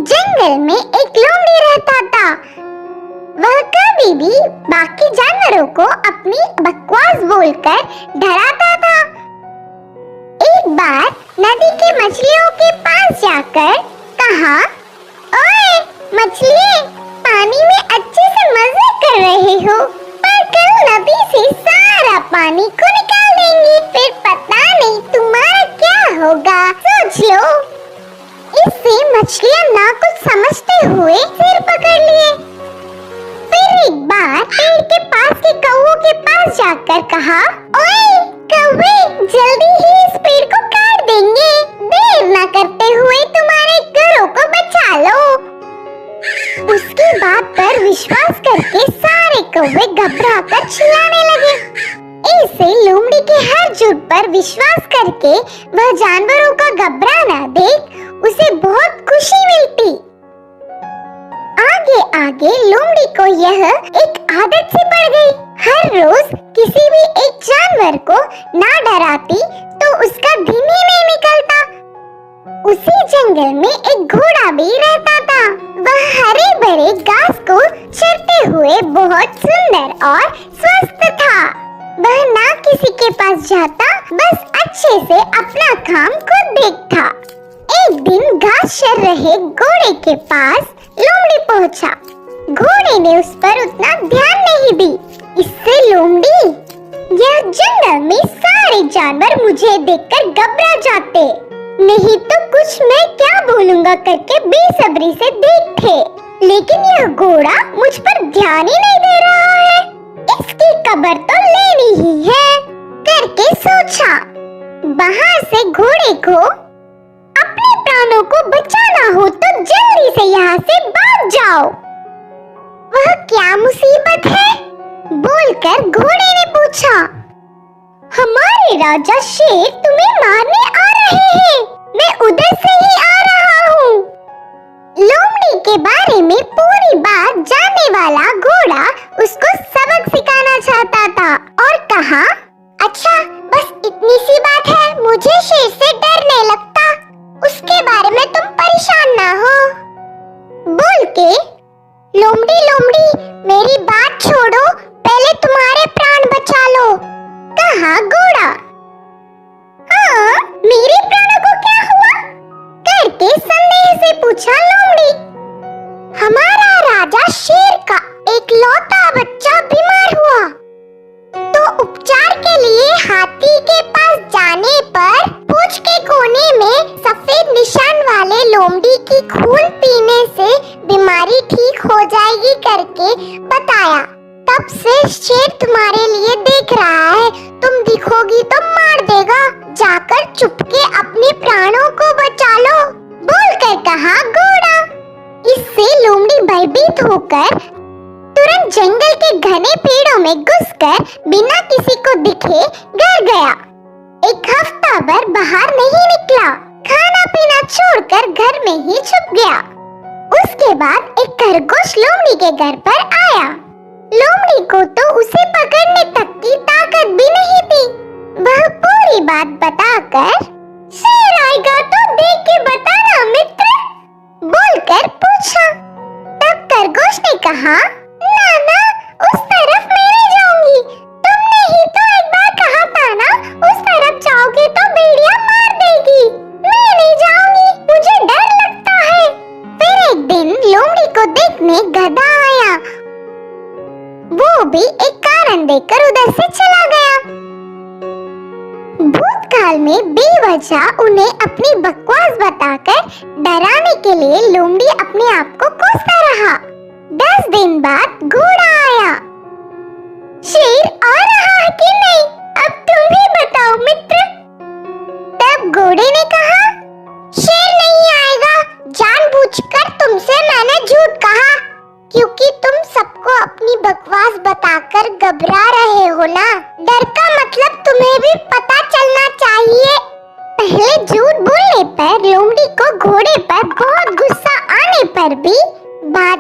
जंगल में एक लोमड़ी रहता था। वह कभी भी बाकी जानवरों को अपनी बकवास बोलकर डराता था। एक बार नदी की मछलियों के पास जाकर कहा, ओए मछलियाँ, पानी में अच्छे से मजे कर रहे हो, पर कल नदी से सारा पानी को निकाल देंगी, फिर पता नहीं तुम्हारा क्या होगा, सोच लो। इससे मछलियाँ ना कुछ समझते हुए सिर पकड़ लिए। फिर एक बार पेड़ के पास के कौवों के पास जाकर कहा, ओए कौवे, जल्दी ही इस पेड़ को काट देंगे, देर ना करते हुए तुम्हारे घरों को बचा लो। उसकी बात पर विश्वास करके सारे कौवे घबराकर चिल्लाने लगे। ऐसे लोमड़ी के हर झूठ पर विश्वास करके वह जानवरों का घबराना देख उसे बहुत खुशी मिलती। आगे आगे लोमड़ी को यह एक आदत सी पड़ गई। हर रोज किसी भी एक जानवर को ना डराती तो उसका दिन ही नहीं निकलता। उसी जंगल में एक घोड़ा भी रहता था। वह हरे भरे घास को चरते हुए बहुत सुंदर और स्वस्थ था। वह ना किसी के पास जाता, बस अच्छे से अपना काम खुद देखता। एक दिन घास चर रहे घोड़े के पास लोमड़ी पहुंचा। घोड़े ने उस पर उतना ध्यान नहीं दी। इससे लोमड़ी, यह जंगल में सारे जानवर मुझे देखकर घबरा जाते, नहीं तो कुछ मैं क्या बोलूंगा करके बेसब्री से देखते, लेकिन यह घोड़ा मुझ पर ध्यान ही नहीं दे रहा है, इसकी खबर तो लेनी ही है करके सोचा। बाहर से घोड़े को अपने प्राणों को बचाना हो तो जल्दी से यहाँ से भाग जाओ। वह क्या मुसीबत है? बोलकर घोड़े ने पूछा। हमारे राजा शेर तुम्हें मारने आ रहे हैं, मैं उधर से ही आ रहा हूँ। लोमड़ी के बारे में पूरी बात जानने वाला घोड़ा उसको सबक सिखाना चाहता था और कहा, अच्छा बस इतनी सी बात है, मुझे शेर से डरने लगता, उसके बारे में तुम परेशान ना हो। बोल के लोमड़ी मेरी बात छोड़ो, पहले तुम्हारे प्राण बचा लो, कहा घोड़ा। हाँ, मेरे प्राणों को क्या हुआ? करके संदेह से पूछा लोमड़ी। हमारा राजा शेर का एक लौता बच्चा बीमार हुआ, तो उपचार के लिए हाथी के पास जाने पर पूंछ के कोने में सफेद निशान वाले लोमड़ी की खून पीने से बीमारी ठीक हो जाएगी करके बताया। तब से शेर तुम्हारे लिए देख रहा है, तुम दिखोगी तो मार देगा, जाकर चुपके अपने प्राणों को बचा लो, बोलकर कहा घोड़ा। इससे लोमड़ी भयभीत होकर तुरंत जंगल के घने पेड़ों में घुसकर बिना किसी को दिखे घर गया। एक हफ्ता भर बाहर नहीं निकला, खाना पीना छोड़कर घर में ही छुप गया। उसके बाद एक खरगोश लोमड़ी के घर पर आया। लोमड़ी को तो उसे पकड़ने तक की ताकत भी नहीं थी। वह पूरी बात बताकर, शेर आएगा तो देख के बताना मित्र, बोलकर पूछा। तब खरगोश ने कहा, ना उस तरफ मैं नहीं जाऊंगी, तुमने ही तो एक बार कहा था ना, उस तरफ जाओगे तो भेड़िया मार देगी, मैं नहीं जाऊंगी, मुझे डर लगता है। फिर एक दिन लोमड़ी को देखने गधा आया, वो भी एक कारण देकर उधर से चला गया। भूतकाल में बेवजह उन्हें अपनी बकवास बताकर डराने के लिए लोमड़ी अपने आप को कोसता रहा। 10 दिन बाद घोड़ा आया। शेर आ रहा है कि नहीं, अब तुम ही बताओ मित्र। तब घोड़े ने कहा, शेर नहीं आएगा, जानबूझकर तुमसे मैंने झूठ कहा, क्योंकि तुम सबको अपनी बकवास बताकर घबरा रहे हो ना। डर का मतलब तुम्हें भी पता चलना चाहिए। पहले झूठ बोलने पर लोमड़ी को घोड़े पर बहुत गुस्सा आने पर भी बाद